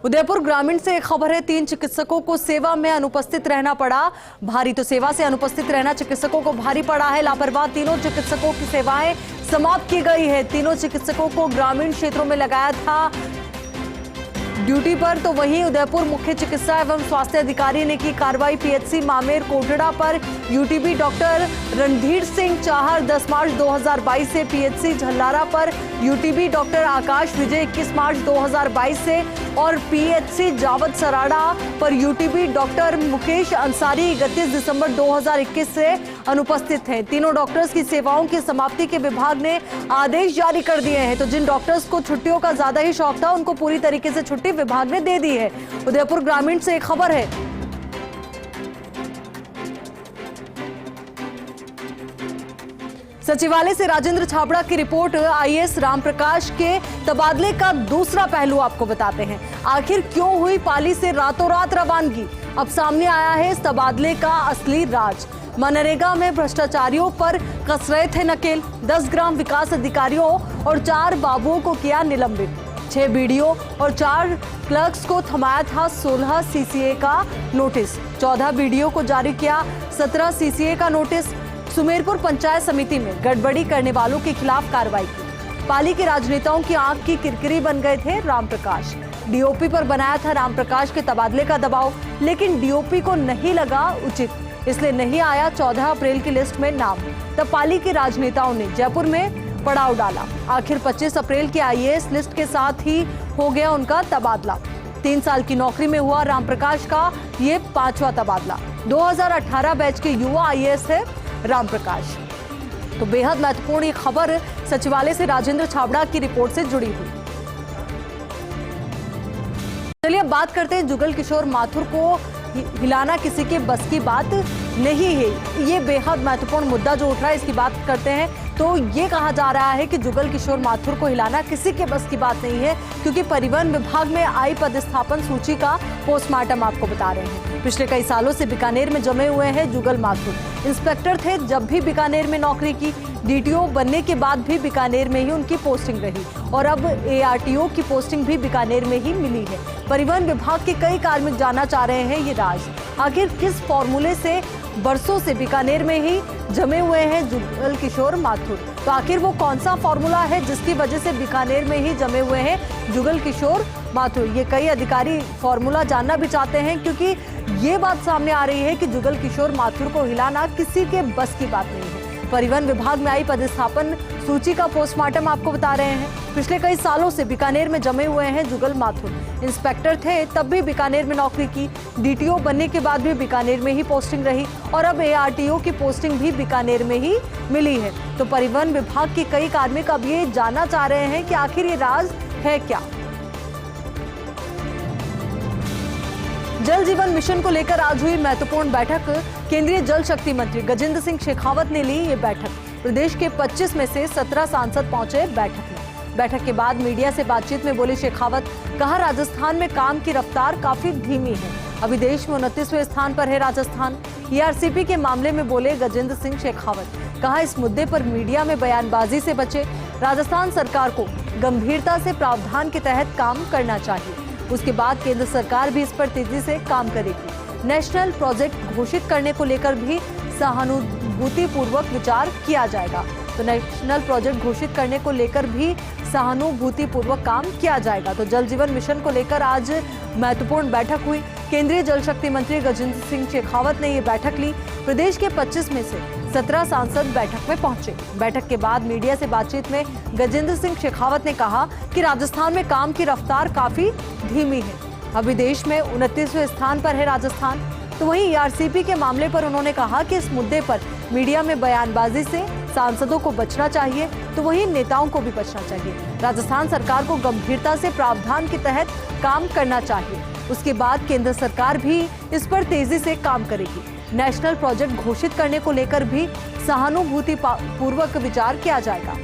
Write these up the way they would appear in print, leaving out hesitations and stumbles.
उदयपुर ग्रामीण से एक खबर है, 3 चिकित्सकों को सेवा में अनुपस्थित रहना पड़ा भारी। तो सेवा से अनुपस्थित रहना चिकित्सकों को भारी पड़ा है। लापरवाह तीनों चिकित्सकों की सेवाएं समाप्त की गई है। तीनों चिकित्सकों को ग्रामीण क्षेत्रों में लगाया था ड्यूटी पर। तो वहीं उदयपुर मुख्य चिकित्सा एवं स्वास्थ्य अधिकारी ने की कार्रवाई। पीएचसी मामेर कोटड़ा पर यूटीबी डॉक्टर रणधीर सिंह चाहर 10 मार्च 2022 से, पीएचसी झल्लारा पर यूटीबी डॉक्टर आकाश विजय 21 मार्च 2022 से और पीएचसी जावद सराड़ा पर यूटीबी डॉक्टर मुकेश अंसारी 31 दिसंबर 2021 से अनुपस्थित हैं। तीनों डॉक्टर्स की सेवाओं की समाप्ति के विभाग ने आदेश जारी कर दिए हैं। तो जिन डॉक्टर्स को छुट्टियों का ज्यादा ही शौक था, उनको पूरी तरीके से छुट्टी विभाग ने दे दी है। उदयपुर ग्रामीण से एक खबर है। सचिवालय से राजेंद्र छाबड़ा की रिपोर्ट। आईएएस रामप्रकाश के तबादले का दूसरा पहलू आपको बताते हैं। आखिर क्यों हुई पाली से रातों रात रवानगी? अब सामने आया है इस तबादले का असली राज। मनरेगा में भ्रष्टाचारियों पर कस रहे थे नकेल। 10 ग्राम विकास अधिकारियों और 4 बाबुओं को किया निलंबित। 6 बीडीओ और 4 क्लर्क्स को थमाया था 16 सीसीए का नोटिस। 14 बीडीओ को जारी किया 17 सीसीए का नोटिस। सुमेरपुर पंचायत समिति में गड़बड़ी करने वालों के खिलाफ कार्रवाई की। पाली के राजनेताओं की आंख की किरकिरी बन गए थे रामप्रकाश। डीओपी पर बनाया था रामप्रकाश के तबादले का दबाव, लेकिन डीओपी को नहीं लगा उचित, इसलिए नहीं आया 14 अप्रैल की लिस्ट में नाम। तब पाली के राजनेताओं ने जयपुर में पड़ाव डाला। आखिर 25 अप्रैल की आईएएस लिस्ट के साथ ही हो गया उनका तबादला। 3 साल की नौकरी में हुआ रामप्रकाश का ये 5वां तबादला। 2018 बैच के युवा आईएएस है रामप्रकाश। तो बेहद महत्वपूर्ण ये खबर सचिवालय से राजेंद्र छाबड़ा की रिपोर्ट से जुड़ी हुई। चलिए अब बात करते हैं जुगल किशोर माथुर को हिलाना किसी के बस की बात नहीं है। ये बेहद महत्वपूर्ण मुद्दा जो उठ रहा है, इसकी बात करते हैं। तो ये कहा जा रहा है कि जुगल किशोर माथुर को हिलाना किसी के बस की बात नहीं है, क्योंकि परिवहन विभाग में आई पदस्थापन सूची का पोस्टमार्टम आपको बता रहे हैं। पिछले कई सालों से बीकानेर में जमे हुए हैं जुगल माथुर। इंस्पेक्टर थे जब भी बीकानेर में नौकरी की, डीटीओ बनने के बाद भी बीकानेर में ही उनकी पोस्टिंग रही और अब एआरटीओ की पोस्टिंग भी बीकानेर में ही मिली है। परिवहन विभाग के कई कार्मिक जानना चाह रहे हैं ये राज। आखिर किस फॉर्मूले से बरसों से बीकानेर में ही जमे हुए हैं जुगल किशोर माथुर? तो आखिर वो कौन सा फॉर्मूला है जिसकी वजह से बीकानेर में ही जमे हुए हैं जुगल किशोर माथुर? ये कई अधिकारी फॉर्मूला जानना भी चाहते हैं, क्योंकि ये बात सामने आ रही है कि जुगल किशोर माथुर को हिलाना किसी के बस की बात नहीं है। परिवहन विभाग में आई पदस्थापन सूची का पोस्टमार्टम आपको बता रहे हैं। पिछले कई सालों से बीकानेर में जमे हुए हैं जुगल माथुर। इंस्पेक्टर थे तब भी बीकानेर में नौकरी की, डीटीओ बनने के बाद भी बीकानेर में ही पोस्टिंग रही और अब एआरटीओ की पोस्टिंग भी बीकानेर में ही मिली है। तो परिवहन विभाग के कई कार्मिक अब ये जानना चाह रहे हैं कि आखिर ये राज है क्या। जल जीवन मिशन को लेकर आज हुई महत्वपूर्ण बैठक। केंद्रीय जल शक्ति मंत्री गजेंद्र सिंह शेखावत ने ली ये बैठक। प्रदेश के 25 में से 17 सांसद पहुंचे बैठक में। बैठक के बाद मीडिया से बातचीत में बोले शेखावत, कहा राजस्थान में काम की रफ्तार काफी धीमी है। अभी देश में 29वें स्थान पर है राजस्थान। ईआरसीपी के मामले में बोले गजेंद्र सिंह शेखावत, कहा इस मुद्दे पर मीडिया में बयानबाजी से बचे। राजस्थान सरकार को गंभीरता से प्रावधान के तहत काम करना चाहिए। उसके बाद केंद्र सरकार भी इस पर तेजी से काम करेगी। नेशनल प्रोजेक्ट घोषित करने को लेकर भी सहानुभूतिपूर्वक विचार किया जाएगा। तो नेशनल प्रोजेक्ट घोषित करने को लेकर भी सहानुभूतिपूर्वक काम किया जाएगा। तो जल जीवन मिशन को लेकर आज महत्वपूर्ण बैठक हुई। केंद्रीय जल शक्ति मंत्री गजेंद्र सिंह शेखावत ने ये बैठक ली। प्रदेश के 25 में से 17 सांसद बैठक में पहुंचे। बैठक के बाद मीडिया से बातचीत में गजेंद्र सिंह शेखावत ने कहा कि राजस्थान में काम की रफ्तार काफी धीमी है। अभी देश में 29वें स्थान पर है राजस्थान। तो वहीं ईआरसीपी के मामले पर उन्होंने कहा कि इस मुद्दे पर मीडिया में बयानबाजी से सांसदों को बचना चाहिए, तो वहीं नेताओं को भी बचना चाहिए। राजस्थान सरकार को गंभीरता से प्रावधान के तहत काम करना चाहिए। उसके बाद केंद्र सरकार भी इस पर तेजी से काम करेगी। नेशनल प्रोजेक्ट घोषित करने को लेकर भी सहानुभूतिपूर्वक विचार किया जाएगा।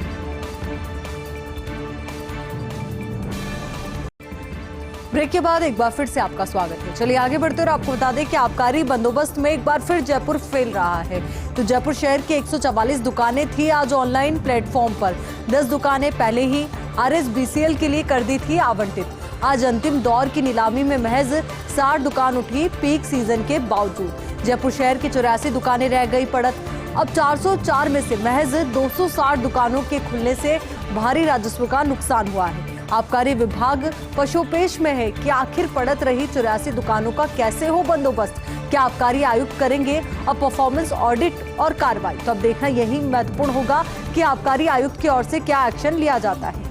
ब्रेक के बाद एक बार फिर से आपका स्वागत है। चलिए आगे बढ़ते और आपको बता दें कि आबकारी बंदोबस्त में एक बार फिर जयपुर फेल रहा है। तो जयपुर शहर की 144 दुकानें थी आज ऑनलाइन प्लेटफॉर्म पर। 10 दुकानें पहले ही आरएसबीसीएल के लिए कर दी थी आवंटित। आज अंतिम दौर की नीलामी में महज 60 दुकान उठी पीक सीजन के बावजूद। जयपुर शहर की 84 दुकानें रह गई पड़त। अब 404 में से महज 260 दुकानों के खुलने से भारी राजस्व का नुकसान हुआ है। आबकारी विभाग पशोपेश में है कि आखिर पड़त रही 84 दुकानों का कैसे हो बंदोबस्त। क्या आबकारी आयुक्त करेंगे अब परफॉर्मेंस ऑडिट और कार्रवाई? तो अब देखना यही महत्वपूर्ण होगा कि आबकारी आयुक्त की ओर से क्या एक्शन लिया जाता है।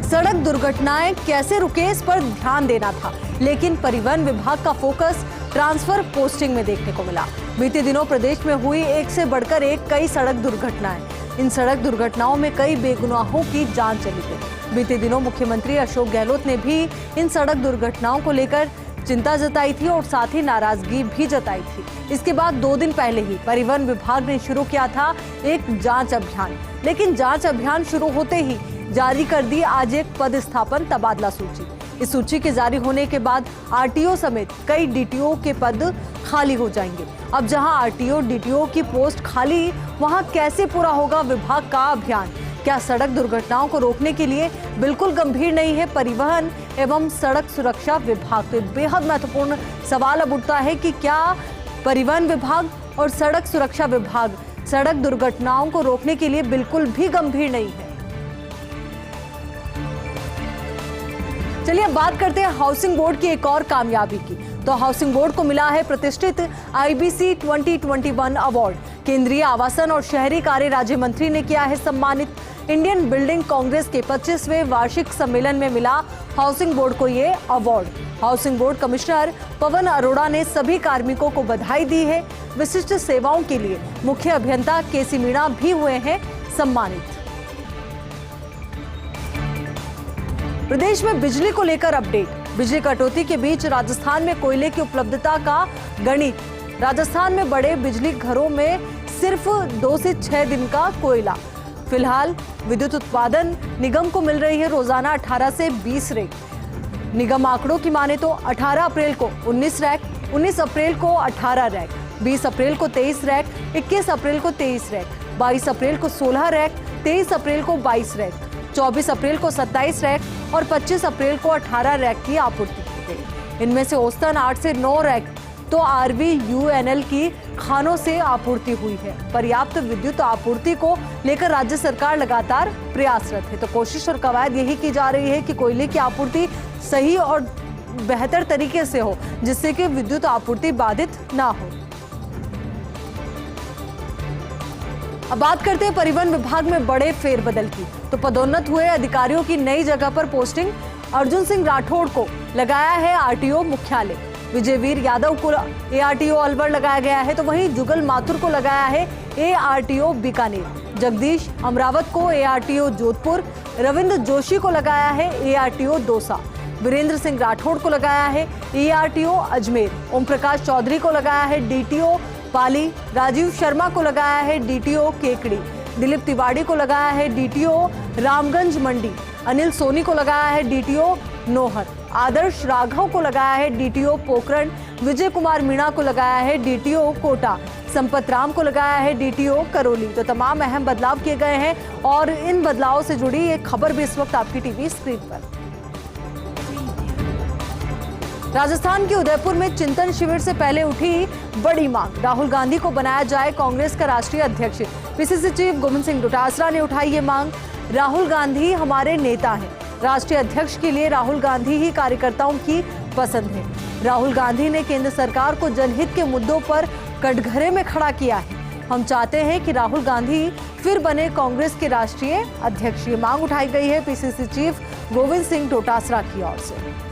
सड़क दुर्घटनाएं कैसे रुके, इस पर ध्यान देना था, लेकिन परिवहन विभाग का फोकस ट्रांसफर पोस्टिंग में देखने को मिला। बीते दिनों प्रदेश में हुई एक से बढ़कर एक कई सड़क दुर्घटनाएं। इन सड़क दुर्घटनाओं में कई बेगुनाहों की जान चली गई। बीते दिनों मुख्यमंत्री अशोक गहलोत ने भी इन सड़क दुर्घटनाओं को लेकर चिंता जताई थी और साथ ही नाराजगी भी जताई थी। इसके बाद 2 दिन पहले ही परिवहन विभाग ने शुरू किया था एक जांच अभियान, लेकिन जांच अभियान शुरू होते ही जारी कर दी आज एक पदस्थापन तबादला सूची। इस सूची के जारी होने के बाद आरटीओ समेत कई डीटीओ के पद खाली हो जाएंगे। अब जहां आरटीओ डीटीओ की पोस्ट खाली, वहां कैसे पूरा होगा विभाग का अभियान? क्या सड़क दुर्घटनाओं को रोकने के लिए बिल्कुल गंभीर नहीं है परिवहन एवं सड़क सुरक्षा विभाग? तो बेहद महत्वपूर्ण सवाल अब उठता है कि क्या परिवहन विभाग और सड़क सुरक्षा विभाग सड़क दुर्घटनाओं को रोकने के लिए बिल्कुल भी गंभीर नहीं है? चलिए अब बात करते हैं हाउसिंग बोर्ड की एक और कामयाबी की। तो हाउसिंग बोर्ड को मिला है प्रतिष्ठित IBC 2021 अवार्ड। केंद्रीय आवासन और शहरी कार्य राज्य मंत्री ने किया है सम्मानित। इंडियन बिल्डिंग कांग्रेस के 25वें वार्षिक सम्मेलन में मिला हाउसिंग बोर्ड को ये award. Housing board commissioner Pawan Arora ने सभी कार्मिकों को बधाई दी है। विशिष्ट सेवाओं के लिए मुख्य अभियंता KC मीणा भी हुए हैं सम्मानित। प्रदेश में बिजली को लेकर अपडेट। बिजली कटौती के बीच राजस्थान में कोयले की उपलब्धता का गणित। राजस्थान में बड़े बिजली घरों में सिर्फ 2 से 6 दिन का कोयला। फिलहाल विद्युत उत्पादन निगम को मिल रही है रोजाना 18 से 20 रैक। निगम आंकड़ों की माने तो 18 अप्रैल को 19 रैक, 19 अप्रैल को 18 रैक, 20 अप्रैल को 23 रैक, 21 अप्रैल को 23 रैक, 22 अप्रैल को 16 रैक, 23 अप्रैल को 22 रैक, 24 अप्रैल को 27 रैक और 25 अप्रैल को 18 रैक की आपूर्ति की गई। इनमें से औसतन 8 से 9 रैक तो RVUNL की खानों से आपूर्ति हुई है। पर्याप्त विद्युत आपूर्ति को लेकर राज्य सरकार लगातार प्रयासरत है। तो कोशिश और कवायद यही की जा रही है कि कोयले की आपूर्ति सही और बेहतर तरीके से हो, जिससे कि विद्युत आपूर्ति बाधित ना हो। अब बात करते हैं परिवहन विभाग में बड़े फेरबदल की। तो पदोन्नत हुए अधिकारियों की नई जगह पर पोस्टिंग। अर्जुन सिंह राठौड़ को लगाया है RTO मुख्यालय। विजयवीर यादव को ARTO अलवर लगाया गया है, तो वहीं जुगल माथुर को लगाया है ARTO बीकानेर। जगदीश अमरावत को ARTO जोधपुर, रविंद्र जोशी को लगाया है ARTO दौसा। वीरेंद्र सिंह राठौड़ को लगाया है ARTO अजमेर। ओम प्रकाश चौधरी को लगाया है DTO पाली। राजीव शर्मा को लगाया है DTO केकड़ी। दिलीप तिवाड़ी को लगाया है DTO रामगंज मंडी। अनिल सोनी को लगाया है DTO नोहर। आदर्श राघव को लगाया है DTO पोखरण। विजय कुमार मीणा को लगाया है DTO कोटा। संपत राम को लगाया है DTO करौली। तो तमाम अहम बदलाव किए गए हैं और इन बदलावों से जुड़ी एक खबर भी इस वक्त आपकी टीवी स्क्रीन पर। राजस्थान के उदयपुर में चिंतन शिविर से पहले उठी बड़ी मांग। राहुल गांधी को बनाया जाए कांग्रेस का राष्ट्रीय अध्यक्ष। PCC चीफ गोविंद सिंह डोटासरा ने उठाई ये मांग। राहुल गांधी हमारे नेता हैं। राष्ट्रीय अध्यक्ष के लिए राहुल गांधी ही कार्यकर्ताओं की पसंद है। राहुल गांधी ने केंद्र सरकार को जनहित के मुद्दों पर कटघरे में खड़ा किया है। हम चाहते हैं कि राहुल गांधी फिर बने कांग्रेस के राष्ट्रीय अध्यक्ष। ये मांग उठाई गई है PCC चीफ गोविंद सिंह डोटासरा की ओर से।